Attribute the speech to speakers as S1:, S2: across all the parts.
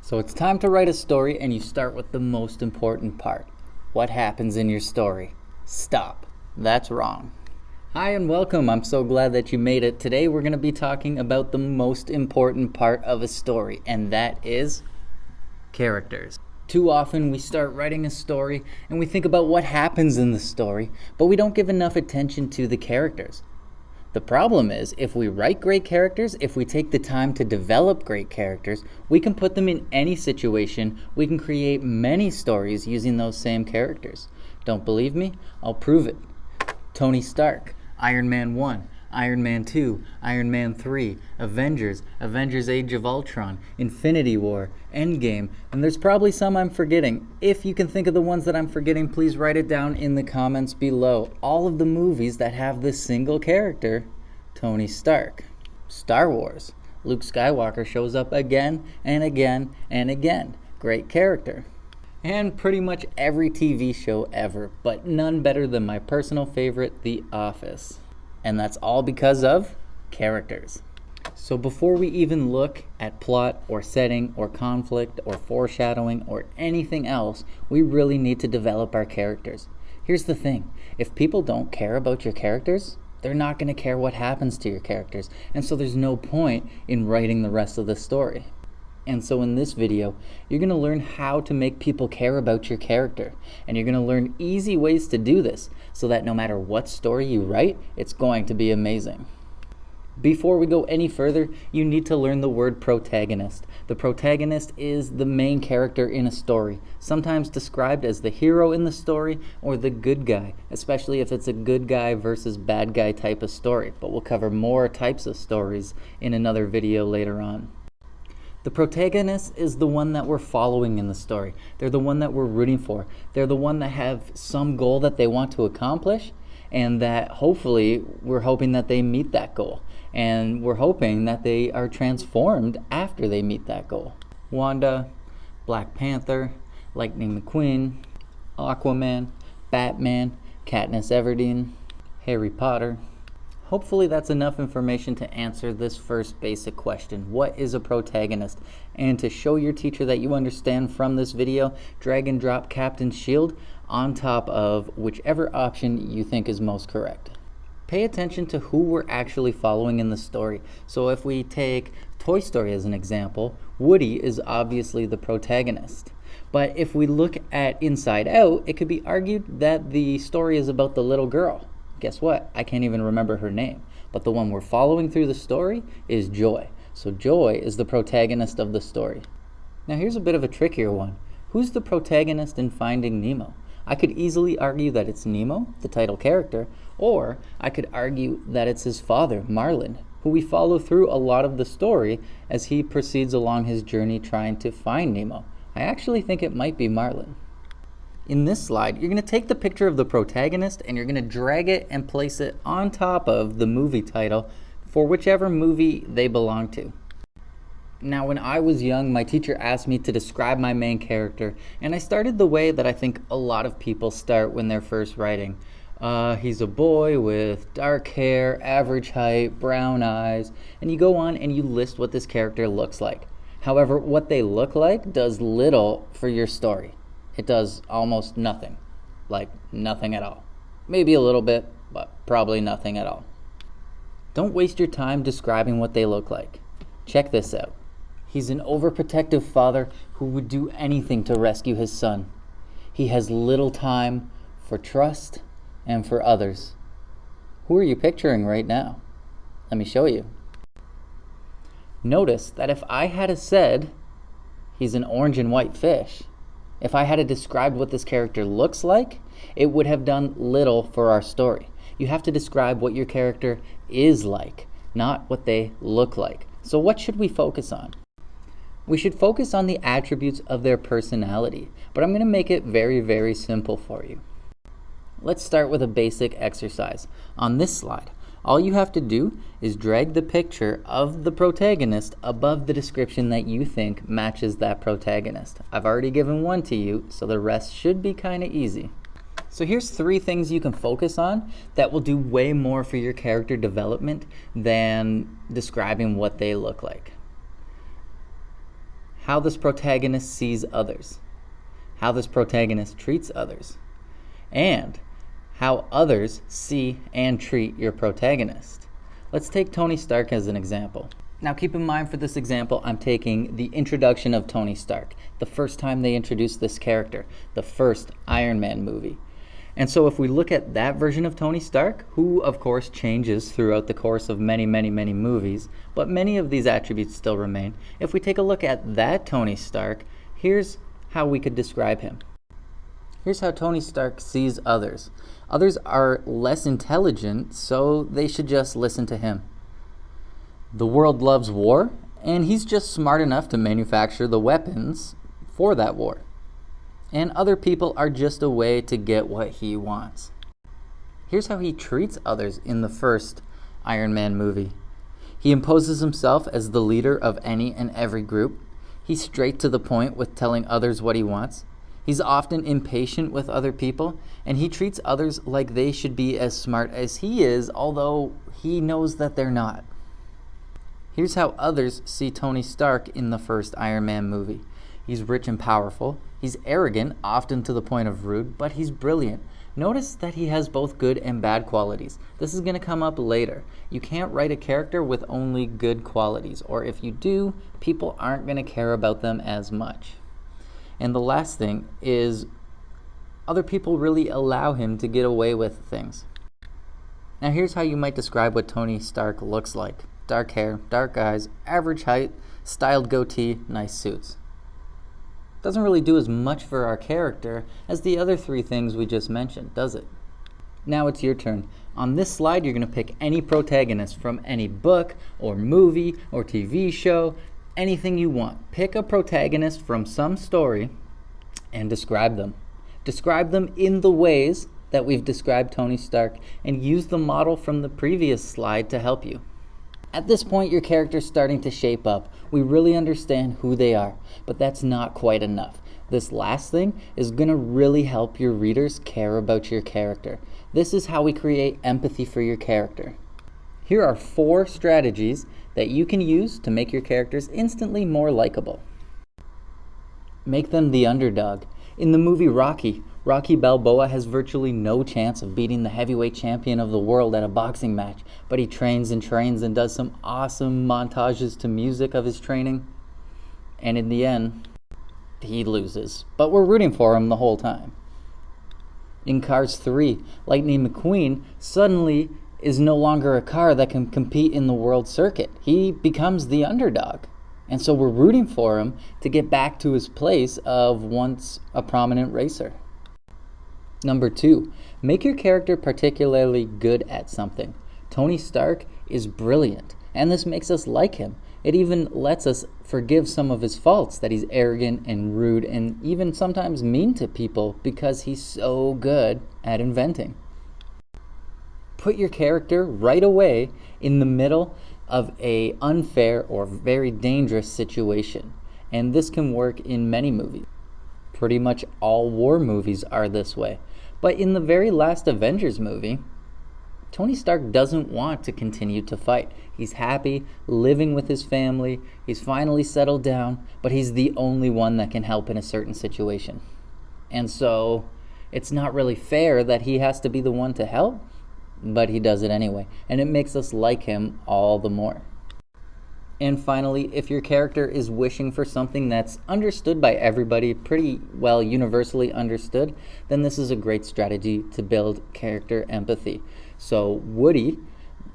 S1: So it's time to write a story, and you start with the most important part. What happens in your story? Stop. That's wrong. Hi and welcome. I'm so glad that you made it. Today we're going to be talking about the most important part of a story, and that is characters. Too often we start writing a story and we think about what happens in the story, but we don't give enough attention to the characters. The problem is, if we write great characters, if we take the time to develop great characters, we can put them in any situation. We can create many stories using those same characters. Don't believe me? I'll prove it. Tony Stark, Iron Man 1, Iron Man 2, Iron Man 3, Avengers, Avengers Age of Ultron, Infinity War, Endgame, and there's probably some I'm forgetting. If you can think of the ones that I'm forgetting, please write it down in the comments below. All of the movies that have this single character, Tony Stark. Star Wars, Luke Skywalker shows up again and again and again. Great character. And pretty much every TV show ever, but none better than my personal favorite, The Office. And that's all because of characters. So before we even look at plot or setting or conflict or foreshadowing or anything else, we really need to develop our characters. Here's the thing, if people don't care about your characters, they're not going to care what happens to your characters. And so there's no point in writing the rest of the story. And so in this video, you're going to learn how to make people care about your character. And you're going to learn easy ways to do this so that no matter what story you write, it's going to be amazing. Before we go any further, you need to learn the word protagonist. The protagonist is the main character in a story, sometimes described as the hero in the story or the good guy, especially if it's a good guy versus bad guy type of story. But we'll cover more types of stories in another video later on. The protagonist is the one that we're following in the story. They're the one that we're rooting for. They're the one that have some goal that they want to accomplish, and that hopefully we're hoping that they meet that goal. And we're hoping that they are transformed after they meet that goal. Wanda, Black Panther, Lightning McQueen, Aquaman, Batman, Katniss Everdeen, Harry Potter. Hopefully that's enough information to answer this first basic question. What is a protagonist? And to show your teacher that you understand from this video, drag and drop Captain's Shield on top of whichever option you think is most correct. Pay attention to who we're actually following in the story. So if we take Toy Story as an example, Woody is obviously the protagonist. But if we look at Inside Out, it could be argued that the story is about the little girl. Guess what? I can't even remember her name. But the one we're following through the story is Joy. So Joy is the protagonist of the story. Now here's a bit of a trickier one. Who's the protagonist in Finding Nemo? I could easily argue that it's Nemo, the title character, or I could argue that it's his father, Marlin, who we follow through a lot of the story as he proceeds along his journey trying to find Nemo. I actually think it might be Marlin. In this slide, you're going to take the picture of the protagonist and you're going to drag it and place it on top of the movie title for whichever movie they belong to. Now, when I was young, my teacher asked me to describe my main character, and I started the way that I think a lot of people start when they're first writing. He's a boy with dark hair, average height, brown eyes, and you go on and you list what this character looks like. However, what they look like does little for your story. It does almost nothing, like nothing at all. Maybe a little bit, but probably nothing at all. Don't waste your time describing what they look like. Check this out. He's an overprotective father who would do anything to rescue his son. He has little time for trust and for others. Who are you picturing right now? Let me show you. Notice that if I had said he's an orange and white fish, if I had described what this character looks like, it would have done little for our story. You have to describe what your character is like, not what they look like. So what should we focus on? We should focus on the attributes of their personality, but I'm going to make it very, very simple for you. Let's start with a basic exercise. On this slide, all you have to do is drag the picture of the protagonist above the description that you think matches that protagonist. I've already given one to you, so the rest should be kind of easy. So here's 3 things you can focus on that will do way more for your character development than describing what they look like. how this protagonist sees others, how this protagonist treats others, and how others see and treat your protagonist. Let's take Tony Stark as an example. Now keep in mind for this example, I'm taking the introduction of Tony Stark, the first time they introduced this character, the first Iron Man movie. And so if we look at that version of Tony Stark, who of course changes throughout the course of many movies, but many of these attributes still remain. If we take a look at that Tony Stark, here's how we could describe him. Here's how Tony Stark sees others. Others are less intelligent, so they should just listen to him. The world loves war, and he's just smart enough to manufacture the weapons for that war. And other people are just a way to get what he wants. Here's how he treats others in the first Iron Man movie. He imposes himself as the leader of any and every group. He's straight to the point with telling others what he wants. He's often impatient with other people, and he treats others like they should be as smart as he is, although he knows that they're not. Here's how others see Tony Stark in the first Iron Man movie. He's rich and powerful. He's arrogant, often to the point of rude, but he's brilliant. Notice that he has both good and bad qualities. This is going to come up later. You can't write a character with only good qualities, or if you do, people aren't going to care about them as much. And the last thing is, other people really allow him to get away with things. Now here's how you might describe what Tony Stark looks like. Dark hair, dark eyes, average height, styled goatee, nice suits. Doesn't really do as much for our character as the other three things we just mentioned, does it? Now it's your turn. On this slide, you're going to pick any protagonist from any book or movie or TV show, anything you want. Pick a protagonist from some story and describe them. Describe them in the ways that we've described Tony Stark, and use the model from the previous slide to help you. At this point, your character's starting to shape up. We really understand who they are, but that's not quite enough. This last thing is going to really help your readers care about your character. This is how we create empathy for your character. Here are 4 strategies that you can use to make your characters instantly more likable. Make them the underdog. In the movie Rocky Balboa has virtually no chance of beating the heavyweight champion of the world at a boxing match, but he trains and does some awesome montages to music of his training, and in the end, he loses. But we're rooting for him the whole time. In Cars 3, Lightning McQueen suddenly is no longer a car that can compete in the world circuit. He becomes the underdog. And so we're rooting for him to get back to his place of once a prominent racer. Number 2, make your character particularly good at something. Tony Stark is brilliant, and this makes us like him. It even lets us forgive some of his faults, that he's arrogant and rude and even sometimes mean to people because he's so good at inventing. Put your character right away in the middle of a unfair or very dangerous situation, and this can work in many movies. Pretty much all war movies are this way. But in the very last Avengers movie, Tony Stark doesn't want to continue to fight. He's happy living with his family. He's finally settled down, but he's the only one that can help in a certain situation. And so it's not really fair that he has to be the one to help, but he does it anyway, and it makes us like him all the more. And finally, if your character is wishing for something that's understood by everybody, pretty well universally understood, then this is a great strategy to build character empathy. So Woody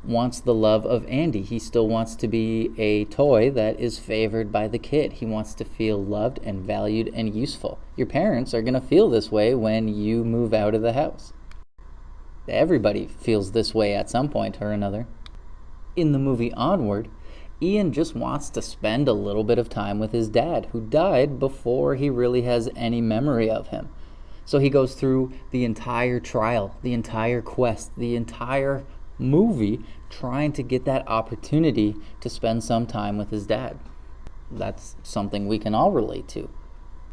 S1: wants the love of Andy. He still wants to be a toy that is favored by the kid. He wants to feel loved and valued and useful. Your parents are going to feel this way when you move out of the house. Everybody feels this way at some point or another. In the movie Onward, Ian just wants to spend a little bit of time with his dad, who died before he really has any memory of him. So he goes through the entire trial, the entire quest, the entire movie trying to get that opportunity to spend some time with his dad. That's something we can all relate to.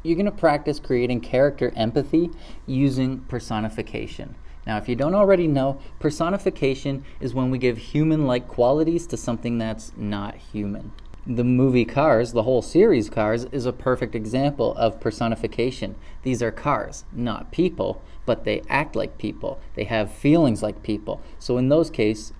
S1: You're going to practice creating character empathy using personification. Now, if you don't already know, personification is when we give human-like qualities to something that's not human. The movie Cars, the whole series Cars, is a perfect example of personification. These are cars, not people, but they act like people. They have feelings like people. So in those cases,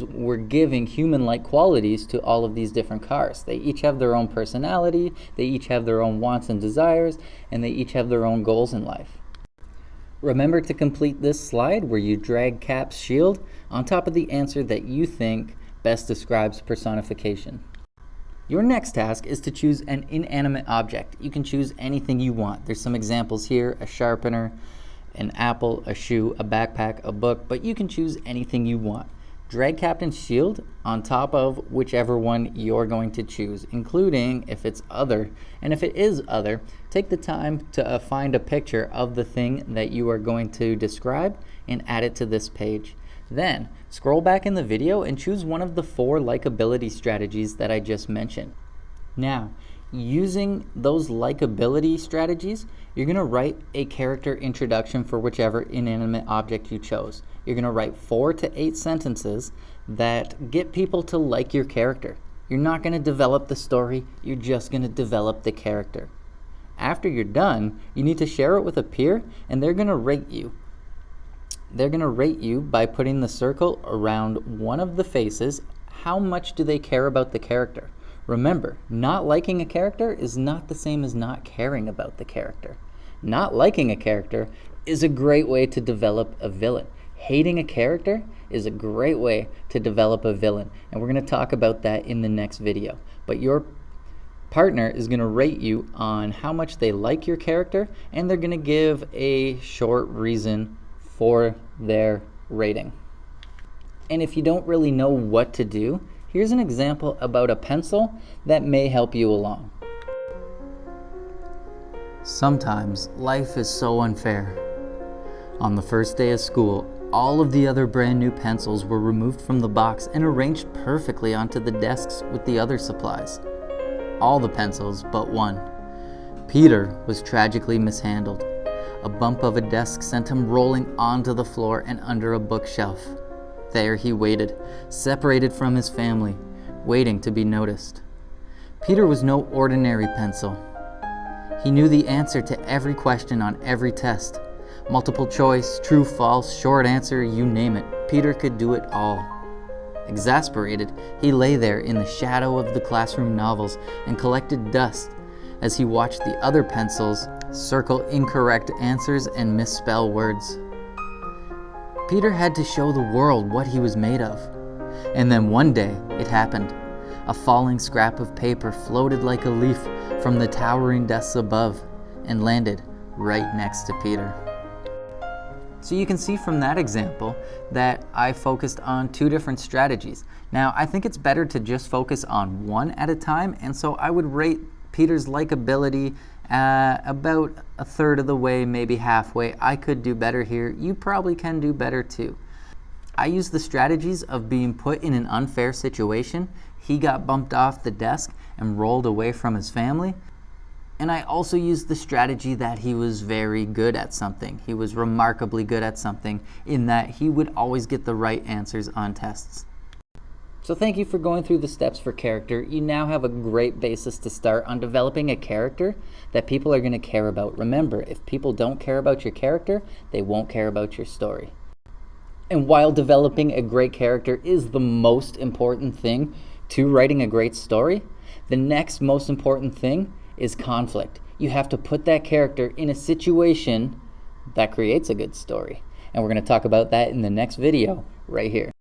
S1: we're giving human-like qualities to all of these different cars. They each have their own personality, they each have their own wants and desires, and they each have their own goals in life. Remember to complete this slide where you drag Cap's shield on top of the answer that you think best describes personification. Your next task is to choose an inanimate object. You can choose anything you want. There's some examples here: a sharpener, an apple, a shoe, a backpack, a book, but you can choose anything you want. Drag Captain's shield on top of whichever one you're going to choose, including if it's other. And if it is other, take the time to find a picture of the thing that you are going to describe and add it to this page. Then, scroll back in the video and choose one of the 4 likability strategies that I just mentioned. Now, using those likability strategies, you're going to write a character introduction for whichever inanimate object you chose. You're going to write 4 to 8 sentences that get people to like your character. You're not going to develop the story, you're just going to develop the character. After you're done, you need to share it with a peer, and they're going to rate you. They're going to rate you by putting the circle around one of the faces. How much do they care about the character? Remember, not liking a character is not the same as not caring about the character. Not liking a character is a great way to develop a villain. Hating a character is a great way to develop a villain, and we're going to talk about that in the next video. But your partner is going to rate you on how much they like your character, and they're going to give a short reason for their rating. And if you don't really know what to do, here's an example about a pencil that may help you along. Sometimes life is so unfair. On the first day of school, all of the other brand new pencils were removed from the box and arranged perfectly onto the desks with the other supplies. All the pencils but one. Peter was tragically mishandled. A bump of a desk sent him rolling onto the floor and under a bookshelf. There he waited, separated from his family, waiting to be noticed. Peter was no ordinary pencil. He knew the answer to every question on every test. Multiple choice, true, false, short answer, you name it. Peter could do it all. Exasperated, he lay there in the shadow of the classroom novels and collected dust as he watched the other pencils circle incorrect answers and misspell words. Peter had to show the world what he was made of. And then one day, it happened. A falling scrap of paper floated like a leaf from the towering desks above and landed right next to Peter. So you can see from that example that I focused on 2 different strategies. Now, I think it's better to just focus on one at a time, and so I would rate Peter's likability about a third of the way, maybe halfway. I could do better here. You probably can do better too. I used the strategies of being put in an unfair situation. He got bumped off the desk and rolled away from his family. And I also used the strategy that he was very good at something. He was remarkably good at something in that he would always get the right answers on tests. So thank you for going through the steps for character. You now have a great basis to start on developing a character that people are going to care about. Remember, if people don't care about your character, they won't care about your story. And while developing a great character is the most important thing to writing a great story, the next most important thing is conflict. You have to put that character in a situation that creates a good story. And we're going to talk about that in the next video right here.